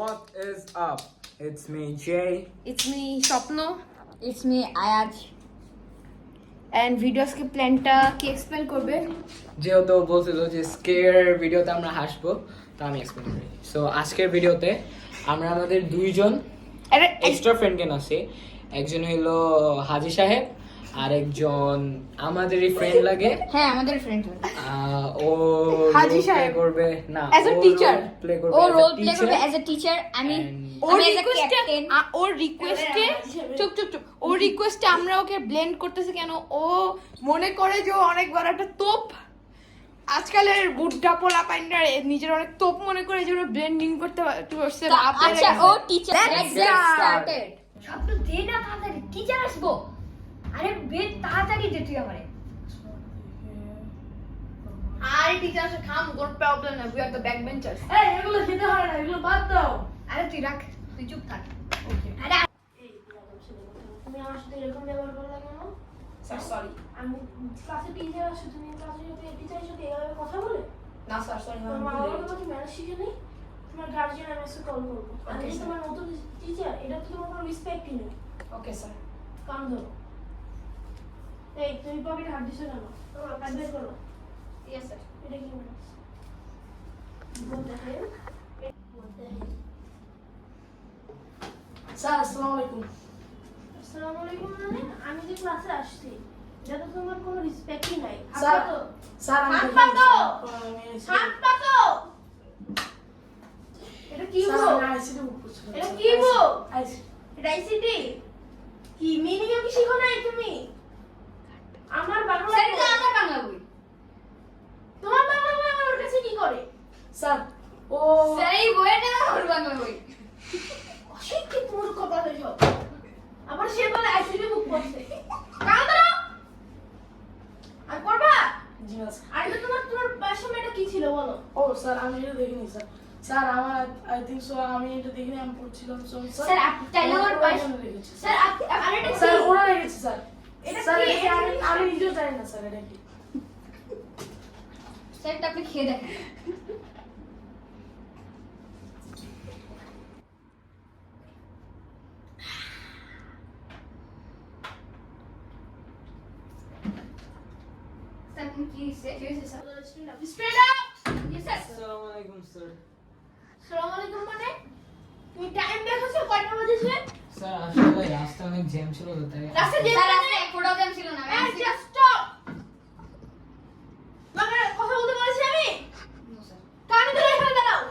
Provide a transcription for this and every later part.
What is up? It's me, Jay. It's me, Swapno. It's me, Ayaj. And video skip প্ল্যানটা কি explain করবে? যেহেতু বলছিল যে স্কেয়ার ভিডিওতে আমরা হাসবো, তা আমি এক্সপ্লেন করি। সো আজকের ভিডিওতে আমরা আমাদের দুইজন এক্সট্রা ফ্রেন্ডকে নাছি। একজন হইলো হাজি সাহেব, আর একজন আমাদেরই ফ্রেন্ড লাগে। হ্যাঁ, আমাদের ফ্রেন্ড। ও হাজি সাহেব করবে না, as a teacher. প্লে করবে ও as a role play teacher. করবে অ্যাজ এ টিচার। আমি ওর as a রিকোয়েস্টে captain। ওর রিকোয়েস্টে চুপ ওর রিকোয়েস্টে আমরা ওকে ব্লেন্ড করতেছি কেন? ও মনে করে যে ও অনেক বড় একটা তোপ। আজকালের বুড্ডা পোলা পাইন্ডার নিজের অনেক তোপ মনে করে যে ওরা ব্লেন্ডিং করতে পারছে। আচ্ছা, ও টিচার। Let's start. ছাত্র দে না তাড়াতাড়ি, টিচার আসবো। আরে বে তাড়াতাড়ি দে তুই আমারে। আরে টিচার আসে খাম, কোনো প্রবলেম না, we are the back benchers. এই এগুলো খেতে হয় না, এগুলো বাদ দাও। আরে তুই রাখ, তুই চুপ থাক। আরে এই তুমি আমার সাথে এরকম ব্যবহার করলে কেন? Sir sorry. আমি ক্লাসে টিচার আসে, তুমি ক্লাসে টিচারের সাথে এভাবে কথা বলে? না স্যার সরি, তোমার মা বাবা তোমাকে ম্যানেজ শিখে নেই? তোমার গার্জিয়ান আমি এসে কল করবো। আমি Okay, sir. তোমার নতুন টিচার, এটা তো তোমার কোনো রেসপেক্টই নেই। Okay sir. কান ধরো। এই তুমি পকেটে হাত দিছো কেন? হাত বের করো। Yes sir. এটা কি মানে? What the hell? What the hell? Sir আসসালামু আলাইকুম। আসসালামু আলাইকুম মানে আমি যে ক্লাসে আসছি, এটা তো তোমার কোনো রেসপেক্টই নাই। স্যার হাত পাতো। স্যার আমি হাত পাতো। হাত পাতো। এটা কি গো? আইসিটি বুক করছিলাম। এটা কি গো? আইসিটি এটা আইসিটি? কি মিনিং কি শিখো নাই তুমি? আমার বাংলা স্যার, এটা আমার বাংলা বই। তোমার বাংলা বই আমার কাছে কি করে? স্যার ও স্যার, এই বইটা আমার বাংলা বই। অশিক্ষিত মূর্খ কথা সব। আবার সে বলে আইসিটি বুক করছে। কান ধরো। আর করবা? জি না স্যার। আর এটা তোমার বাসায় এটা কি ছিল বলো? ও স্যার আমি এটা দেখিনি স্যার। স্যার আমার আই থিংক সো আমি এটা দেখিনি, আমি পড়ছিলাম। সো স্যার, আপনি চাইলে ওর বাসায় রেখেছি স্যার আর এটা স্যার কি? ওরা রেখেছে স্যার। এটা স্যার কি? এটা আমি নিজেও জানি না স্যার এটা কি। স্যার, এটা আপনি খেয়ে দেখেন। স্যার, আপনি কি sir? Straight up. Yes sir. আসসালামু আলাইকুম স্যার। আসসালামু আলাইকুম মানে তুমি টাইম দেখেছো কয়টা বাজেছে? স্যার আসলে রাস্তা অনেক জ্যাম ছিল তো তাই। রাস্তা যে স্যার, আজকে এক ফোটাও জ্যাম ছিল না। এই জাস্ট স্টপ। তোমাকে কথা বলতে বলেছি আমি? No sir. কান ধরে এখানে দাঁড়াও।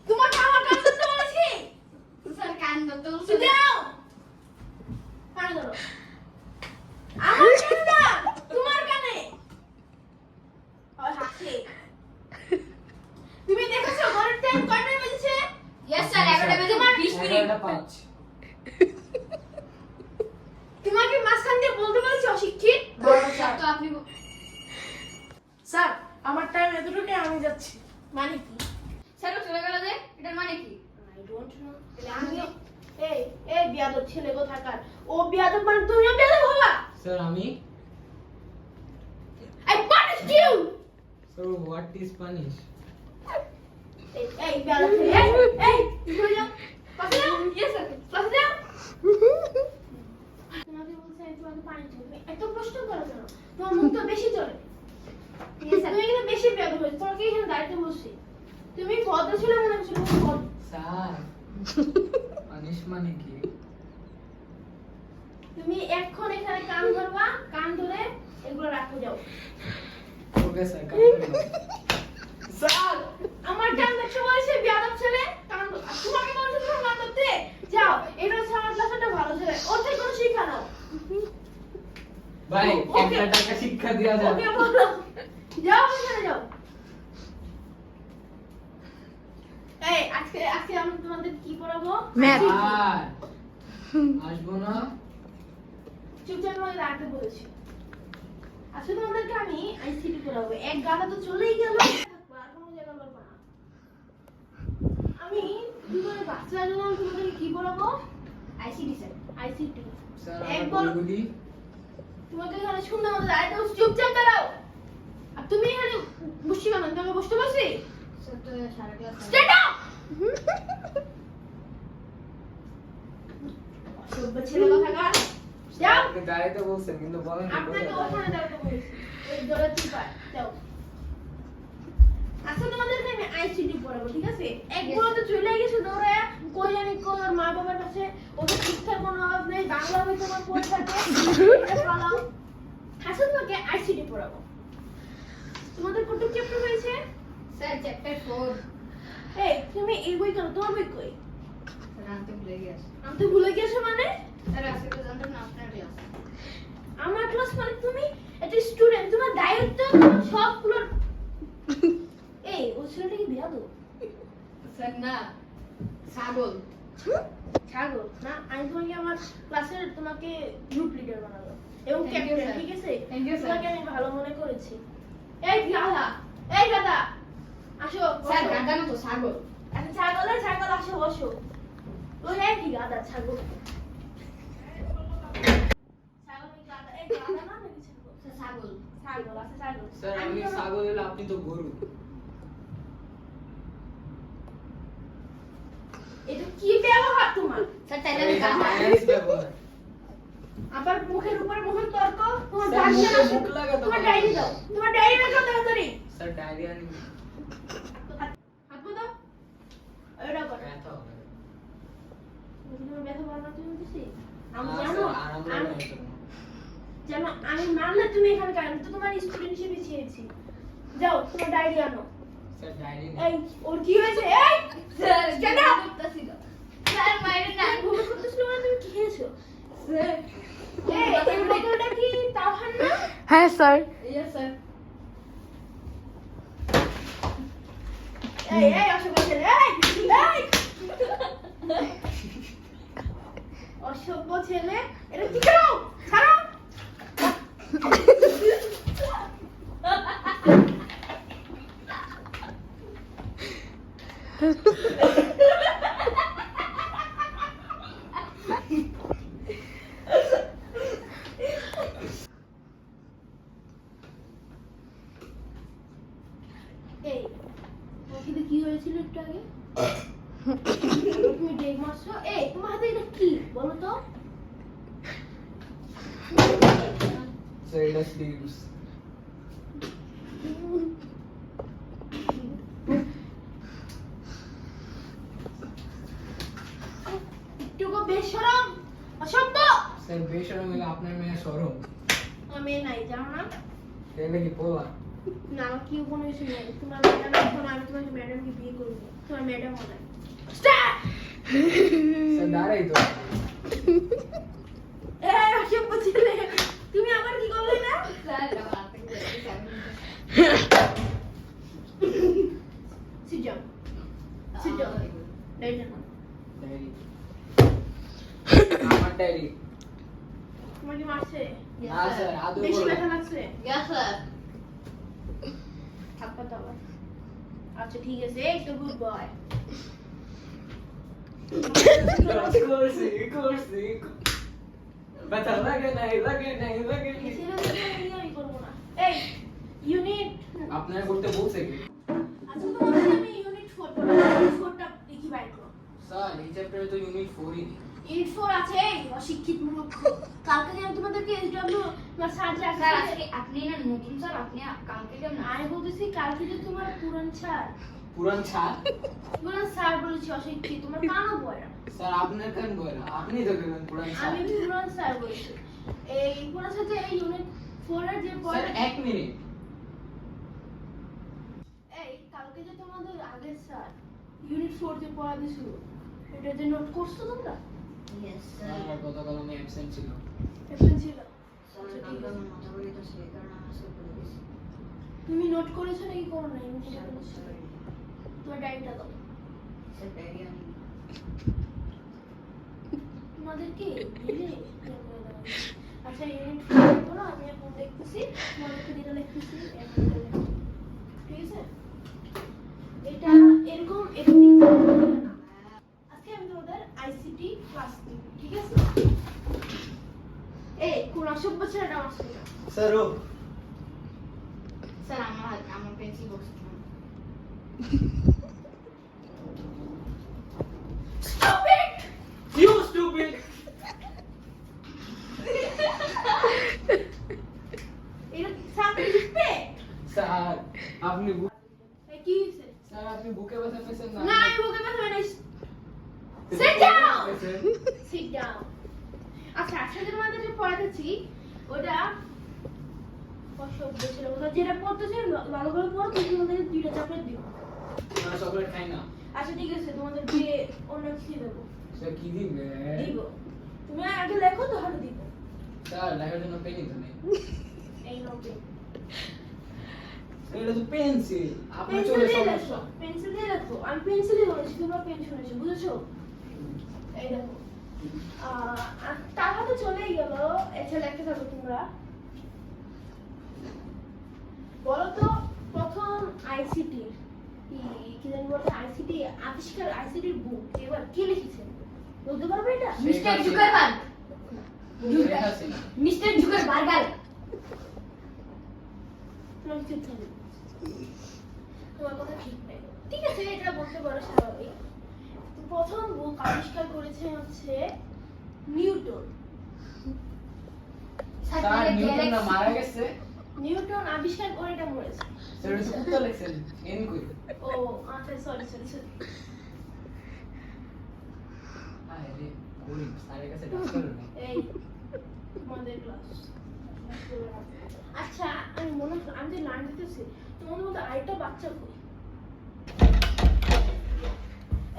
তোমাকে আমার কান ধরতে বলেছি? স্যার, কান ধরতে বলছেন? তুই দাও। কান ধরো। আমার কানে না, তোমার কানে। ওই হাসি। তুমি দেখেছো ঘরের টাইম কয়টা বাজেছে? ইয়েস স্যার, 11টা বেজে 20 মিনিট। 11:05। তোমাকে মাঝখান দিয়ে বলতে বলেছি অশিক্ষিত? স্যার, তো আপনি স্যার আমার টাইম এতটুকুই, আমি যাচ্ছি। মানে কি? স্যার, ও চলে গেল যে, এটার মানে কি? I don't know. আমি এই বিয়াদব ছেলে কোথাকার। ও বিয়াদব মানে তুমিও বিয়াদব হবা? স্যার আমি I punished you. Sir what is punish? এই বিয়াদব ছেলে। এই তুমি যাও। পাশে যাও। Yes sir. পাশে যাও। তোমাকে বলছি আমি তোমাকে পানি দেব। তুমি এত প্রশ্ন করো কেন? তোমার মুখ তো বেশি চলে। Yes sir. তুমি এখানে বেশি বিয়াদব হয়েছে। তোমাকে এখানে দাঁড়াতে বসছি। তুমি ভদ্র ছেলে মনে করছো তুমি ভদ্র। স্যার পানিশ মানে কি? তুমি এখন এখানে কান ধরবা, কান ধরে এগুলো রাখো যাও। Okay sir. স্যার আমার কান দেখতে বলেছে বিয়াদব ছেলে কান ধর। আর তোমাকে বলছে তোমার কান ধরতে যাও। এটা হচ্ছে আমার ক্লাসের ভালো ছেলে, ওর থেকে কোনো শিক্ষা নাও। ভাই ওকে। একটা টাকা শিক্ষা দেওয়া যাবে। ওকে বলো যাও এখানে যাও। এই আজকে আমি তোমাদের কি পড়াবো? ম্যাথ। আর আসবো না। চুপচাপ আমাকে রাখতে বলেছি। আজকে তোমাদেরকে আমি আইসিটি পড়াবো। এক গাদা তো চলেই গেল, থাকবো আর কোনো জায়গা পারবো না। আমি দুপুরে বাচ্চার জন্য তোমাদেরকে কি পড়াবো? ICD sir. আইসিটি। স্যার একবার আমার বলি তোমাকে এখানে শুনতে মতো দাঁড়াতে বসে চুপচাপ দাঁড়াও। আর তুমি এখানে বসছি কেন? তোমাকে বসতে বসি? স্যার, তো সারা ক্লাস স্ট্যান্ড আপ। আপনি দাঁড়াইতে বলছেন কিন্তু বলেন না আপনাকে কোথায় ওখানে দাঁড়াতে বলেছি ওই দলের চিপায় যাও আচ্ছা তোমাদেরকে আমি আইসিটি পড়াবো ঠিক আছে একবার তো চলে গেছে দৌড়ে কই জানি কই ওর মা বাবার কাছে ওদের শিক্ষার কোনো অভাব নেই বাংলা বই তোমার পড়ে থাকে এটা পালাও আচ্ছা তোমাকে আইসিটি পড়াবো তোমাদের কত চ্যাপ্টার হয়েছে স্যার চ্যাপ্টার 4 এই তুমি এই বই কেন তোমার বই কই স্যার আনতে ভুলে গেছি আমি তো ভুলে গেছো মানে স্যার আজকে তো জানতাম না আপনার ক্লাস আমার ক্লাস মানে তুমি একটা স্টুডেন্ট তোমার দায়িত্ব তোমার সবগুলো এই ও ছেলেটা কি বিয়া দেবো স্যার না ছাগল ছাগল না আমি তোমাকে আমার ক্লাসের তোমাকে গ্রুপ লিডার বানাবো এবং Thank you, ক্যাপ্টেন sir. ঠিক আছে Thank you, sir. তোমাকে আমি ভালো মনে করেছি এই গাধা আসো স্যার বসো। গাধা না তো ছাগল আচ্ছা ছাগল আসো বসো ওই একই গাধা ছাগল ছাগল ওই গাধা এই গাধা না নাকি ছাগল স্যার ছাগল ছাগল আছে ছাগল স্যার আমি তোমার- ছাগল হলে আপনি তো গরু এটা কি ব্যবহার তোমার স্যার তাইলে আমি এটা গাধা মাইনাস ব্যবহার আবার মুখের উপরে মুখের তর্ক তোমার স্যার, ডায়রি মুখে মুখ লাগাতে তোমার হবে। ডায়রি দাও তোমার ডায়রি রাখো তাড়াতাড়ি স্যার ডায়রিয়া নিয়ে হাত দাও ওটা করো ব্যথা হবে তোমার ব্যথা বাড়ানো তুমি দিছি আমি না, জানো স্যার, আরাম লাগে আমি না তো। জানো আমি মানলে তুমি এখানে কেন আমি তো তোমার স্টুডেন্ট হিসেবে চেয়েছি যাও তোমার ডায়রি আনো স্যার ডায়রি এই ওর কি হয়েছে এই স্যার Stand গাধা up! করতেছিল স্যার মাইরে না তুমি ভুল করতেছিল মানে তুমি কি খেয়েছো স্যার এই বোতলটা কি তাওহান না হ্যাঁ স্যার ইয়েস স্যার এই অসভ্য ছেলে এই অসভ্য ছেলে এটা কি করো ছাড়ো এই ওখানে কি হয়েছিল একটু আগে তুমি ডেক মারছো এই তোমার হাতে এটা কি বলো তো স্যার এটা স্লিপস একটুকু বেশরম অসভ্য স্যার বেশরম হলে আপনার মেয়ে সরম আমি নাই জানো না তাহলে কি পোলা না আমার কি কোনো কিছু নেই তোমার ম্যাডাম এখন আমি তোমার ম্যাডামকে বিয়ে করবো তোমার ম্যাডাম মনে স্টার্ট স্যার দাঁড়াই তো এই অসভ্য ছেলে তুমি আবার কি করলে না স্যার আমার হাতে গেছে sir sit down sit down direct diary আমার ডায়রি তোমার কি মারছে না স্যার আদৌ বেশি বললাম। ব্যথা লাগছে ইয়েস স্যার হাত পা দাও আচ্ছা ঠিক আছে এই তো গুড বয় করছি ব্যথা লাগে নাই আমি করবো না এই ইউনিট আপনার করতে বলছে কি আচ্ছা তোমাদের আমি ইউনিট 4 পড়াবো ইউনিট 4টা দেখি বাইর করো স্যার এই চ্যাপ্টারে তো ইউনিট 4ই নেই ইউনিট 4 আছে এই অশিক্ষিত মূর্খ কালকে যে আমি তোমাদেরকে এসডব্লিউ তোমার স্যার যে স্যার আছে আজকে আপনি না নতুন স্যার আপনি কালকে কেমন আমি বলতেছি কালকে যে তোমার পুরান স্যার পুরান ছাড় পুরান স্যার বলেছি অশিক্ষিত তোমার কানও বয় না স্যার আপনার কেন বলে না আপনি তো কেন পুরান ছাড় আমি পুরান স্যার বলছি এই পুরান স্যার যে এই ইউনিট 4 এর যে স্যার পড়া 1 মিনিট এই কালকে যে তোমাদের আগের স্যার ইউনিট 4 যে পড়া দিছিল এটা যে নোট করছো তোমরা ইয়েস স্যার স্যার গতকাল আমি অ্যাবসেন্ট ছিল এখানে ছিল স্যার কালকে আমার মাথা ঘুরে তো সেই কারণে আমি সব করে দিয়েছি তুমি নোট করেছো নাকি করো না ইউনিট করেছো তোমার ডায়েরিটা দাও স্যার ডায়রি আনি তোমাদেরকে দিলে আচ্ছা ইউনিট 4 করো আমি এখন দেখতেছি তোমাদেরকে যেটা লিখতেছি এখন এটা লেখো। ঠিক আছে এটা এরকম এরকম না আজকে আমি তোমাদের আইসিটি ক্লাস নিব ঠিক আছে এই কোন অসভ্য ছেলেটা আমার সাথে স্যার ও স্যার আমার pencil box Stop it! You stupid! আপনি এই কি হয়েছে? স্যার আপনি বুকে ব্যথা পেয়েছেন না? না আমি বুকে ব্যথা পাই নাই। Sit down! Sit down. আচ্ছা আজকের মধ্যে যে পড়াতেছি ওটা অসভ্য ছিল। ওটা যেটা পড়তেছে ভালো করে পড়ো, তুমি তোমাদের দুইটা চকলেট দিও। না চকলেট খাই না। আচ্ছা ঠিক আছে, তোমাদের দিয়ে অন্য কিছু দেবো। স্যার কি দিবে? দিব। তুমি আগে লেখো তাহলে দিব। স্যার লেখার জন্য পেন তো নেই। এই নোটে স্যার এটা তো পেন্সিল। আপনি পেন্সিল চলে দিয়ে সমস্যা। লেখো, পেন্সিল দিয়ে লেখো। আমি পেন্সিলই বলেছি, তোমরা পেন শুনেছো, বুঝেছো? এই দেখো তার হাতে চলেই গেল। এটা লেখতে থাকো তোমরা। বলো তো প্রথম আইসিটি কি জানি বলতে, আইসিটি আবিষ্কার, আইসিটির বুক এবার কে লিখেছেন বলতে পারবে এটা? Mister Zuckerberg. লেখা আছে না। Mister Zuckerberg. তোমার চুপ থাকবে, তোমার কথা ঠিক নেই। ঠিক আছে, এটা বলতে পারো স্বাভাবিক। তো প্রথম বুক আবিষ্কার করেছে হচ্ছে নিউটন। স্যার নিউটন না মারা গেছে? নিউটন আবিষ্কার করে এটা মরেছে। স্যার এটা তো কুত্তা লেখছেন। এন কই? ও আচ্ছা, সরি সরি সরি। আরে রে কোরি স্যারের কাছে ডাক্তার নেই। এই তোমাদের ক্লাস। আচ্ছা আমি আমি যে লাইন দিতেছি তোমাদের মধ্যে আরেকটা বাচ্চা কই?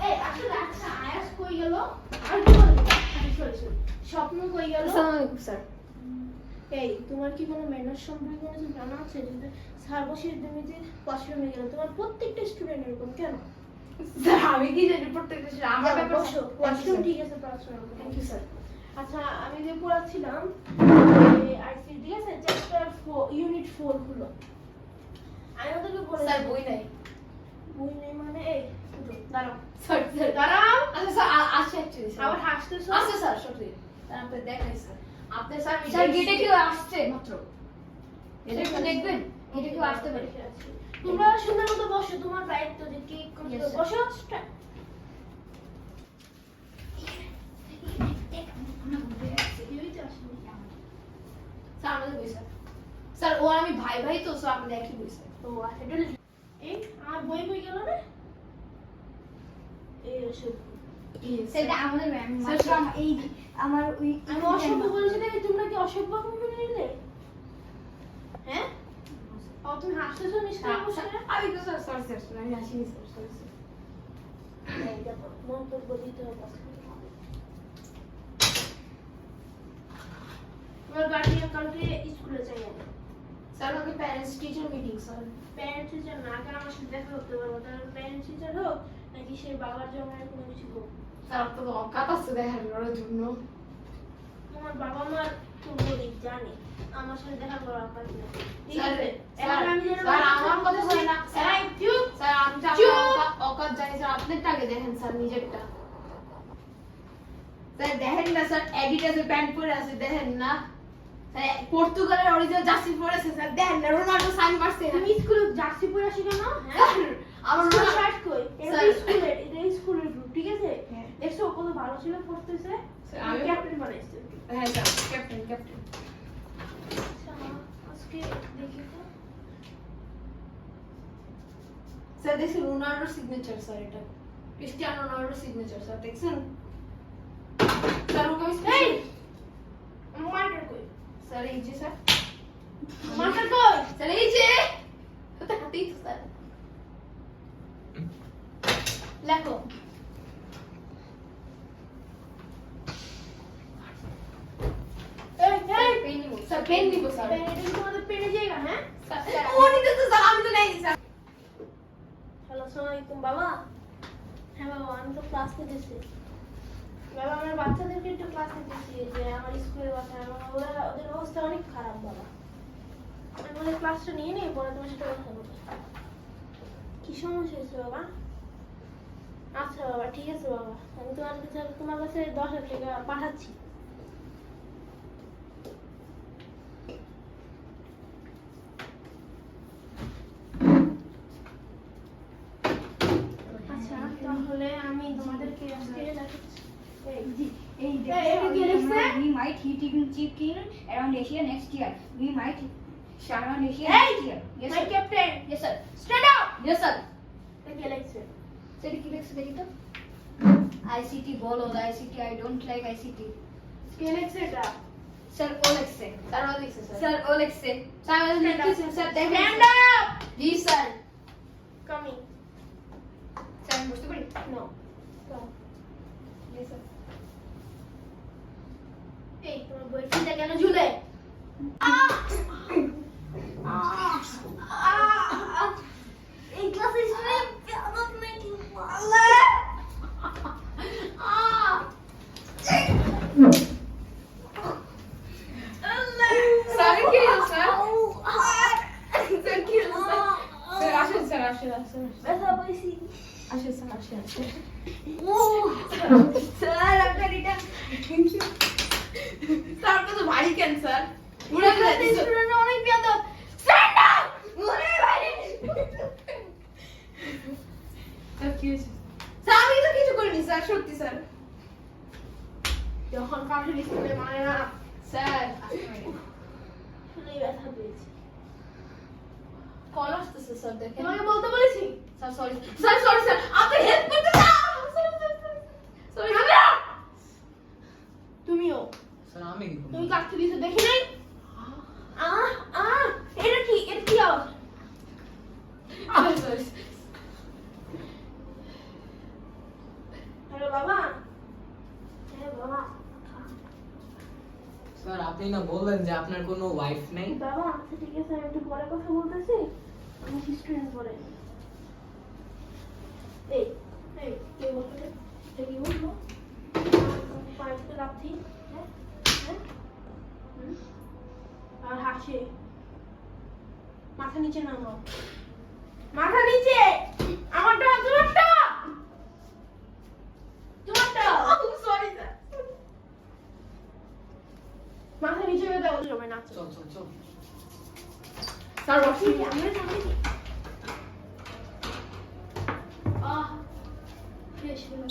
এই আসলে আচ্ছা আয়াস কই গেল? আর কি বলবো? সরি সরি, স্বপ্ন কই গেল? স্যার। এই তোমার কি কোনো ম্যানার সম্পর্কে কিছু জানা আছে? যদি স্যার বসে তুমি যে ওয়াশরুমে গেলে, তোমার প্রত্যেকটা স্টুডেন্ট এরকম কেন? স্যার আমি কি জানি প্রত্যেকটা ছিল আমার ব্যাপার। বসো, ওয়াশরুম ঠিক আছে, পড়াশোনা করো। Thank you sir. আচ্ছা আমি যে পড়াচ্ছিলাম আইসিটি, ঠিক আছে, চ্যাপ্টার 4 ইউনিট 4 হলো। আমি ওদেরকে বলে স্যার বই নাই। বই নেই মানে এই দাঁড়াও স্যার স্যার দাঁড়াও, আচ্ছা স্যার আসছে অ্যাকচুয়ালি আবার হাসতেছো। আচ্ছা স্যার সত্যি স্যার আপনি দেখাই স্যার আপনি স্যার স্যার গেটে কেউ আসছে মাত্র। এটা একটু দেখবেন, গেটে কেউ আসতে পারে। তোমরা সুন্দর মতো বসো, তোমার দায়িত্ব যে কি করতে Yes, sir. বসো। স্যার আমাদের বই স্যার। স্যার ও আমি ভাই ভাই তো স্যার আমাদের একই বই স্যার। ও আচ্ছা, এটা এই আমার বই বই গেল না। এই অসভ্য। সেটা আমাদের ম্যাম স্যার, মাত্র এই আমার ওই আমি অসভ্য বলেছি দেখে তোমরা কি অসভ্য মেনে নিলে? হ্যাঁ ও তুমি হাসতেছো নিশ্চয়ই বসে। আমি তো স্যার স্যার স্যার আমি আসিনি স্যার সরি স্যার। এই দেখো মন্তব্য দিতে হবে। তোমার গার্ডিয়ান কালকে স্কুলে চাই আমি। Sir okay parents teacher meeting sir. Parents teacher না কেন আমার সাথে দেখা করতে পারবো? তার প্যারেন্টস টিচার হোক নাকি সে বাবার জমায়ের কোনো কিছু হোক। স্যার আপনার তো অকাত আছে দেখার করার জন্য। আমার বাবা মার তো বলি জানি আমার সাথে দেখা করার আপনার কি ঠিক স্যার আছে? স্যার এখন আমি যেন স্যার আমার কথা শুনে না স্যার। এই চুপ। স্যার আমি তো চুপ। আপনার অকাত জানি স্যার আপনারটা আগে দেখেন স্যার নিজেরটা। স্যার দেখেন না স্যার অ্যাডিডাসের প্যান্ট পরে আছে দেখেন না। স্যার পর্তুগালের অরিজিনাল জার্সি পরে আছে স্যার দেখেন না রোনাল্ডো সাইন মারছে না। তুমি স্কুলে জার্সি পরে আসো কেন? স্যার আমার স্কুল রোনাল্ডো শার্ট কই? এটা স্যার। স্কুলের, এটা স্কুলের গ্রুপ, ঠিক আছে? হ্যাঁ। দেখছো কত ভালো ছিল পড়তেছে। স্যার, আমি আমি- ক্যাপ্টেন বানাইছি। হ্যাঁ স্যার ক্যাপ্টেন ক্যাপ্টেন। আচ্ছা আজকে দেখি তো। স্যার দেখছি রোনাল্ডোর সিগনেচার স্যার এটা। ক্রিস্টিয়ানো রোনাল্ডোর সিগনেচার স্যার দেখছেন? স্যার ওকে আমি এই মার্কার কই? স্যার এই যে স্যার মার্কার কই? স্যার এই যে ওটা হাতেই তো স্যার। লেখো। এই এই পেন নিব স্যার পেন নিব স্যার। এটা কি তোমাদের পেনে জায়গা? হ্যাঁ স্যার ও নিতে তো স্যার আমি তো নেই স্যার। হ্যালো আসসালামু আলাইকুম বাবা। হ্যাঁ বাবা আমি তো ক্লাস নিতেছি। বাবা আমার বাচ্চাদেরকে একটু ক্লাস নিতেছি যে আমার স্কুলের বাচ্চা ওদের অবস্থা অনেক খারাপ বাবা। আমি বলে ক্লাসটা নিয়ে নিই পরে তোমার সাথে কথা বলবো। কি সমস্যা হয়েছে বাবা? আচ্ছা বাবা ঠিক আছে বাবা, আমি তোমার কাছে 10,000 টাকা পাঠাচ্ছি। আচ্ছা তাহলে আমি তোমাদেরকে আজকে দেখাচ্ছি। এই এটা কি লিখছে? we might hitting chicken around Asia next year. We might Sharma Nishi. Hey! Yes, My sir. captain! Yes, sir. Stand up! Yes, sir. কে লিখছে? Sir, কি লিখছে দেখি তো? ICT বলো, ICT, I don't like ICT. কে লিখছে এটা? Sir, ও লিখছে। Sir ও লিখছে স্যার। Sir, ও লিখছে। Sir, আমি লিখতেছি, sir, দেখেন। Stand up! জি, sir. Coming. Sir, আমি বুঝতে পারি? No. Come. Yes, sir. এই তোমার বয়ফ্রেন্ডটা কেন ঝুলে? এই ক্লাসে স্টুডেন্ট বেয়াদব নাকি আল্লাহ স্যার কি হলো স্যার? স্যার কি হলো স্যার? স্যার আসেন স্যার আসেন আসেন ব্যথা পাইছি আসেন স্যার আসেন আসেন। স্যার আপনার এটা স্যার কত ভারী কেন স্যার? পুরো ক্লাসে স্টুডেন্ট অনেক বেয়াদব স্ট্যান্ড আপ ওরে ভাই স্যার কি হয়েছে? স্যার আমি তো কিছু করিনি স্যার, সত্যি স্যার। যখন কাউকে স্কুলে মানে না স্যার শুনেই ব্যথা পেয়েছি কল আসতেছে স্যার, দেখেন। তোমাকে বলতে বলেছি sir sorry sir, sorry sir, আপনি হেল্প করতে চান? সরি আমরা তুমিও স্যার আমি কি করব? তুমি কাকে দিছো দেখি নাই এটা কি আওয়াজ সরি। হ্যালো বাবা হ্যাঁ বাবা স্যার আপনি না বললেন যে আপনার কোনো ওয়াইফ নেই? বাবা আচ্ছা ঠিক আছে আমি একটু পরে কথা বলতেছি আমি স্টুডেন্ট পরে এই এই কে বলতো এটা কি বলবো পাইতে লাথি হ্যাঁ হ্যাঁ আর হাসি মাথা নিচে নামাও মাথা নিচে আমারটা তোমারটা সরি স্যার। মাথা নিচে করে দাও জমে নাচো চল চল চল। স্যার বসুন। আমরা সামনে ফ্রেশ হলো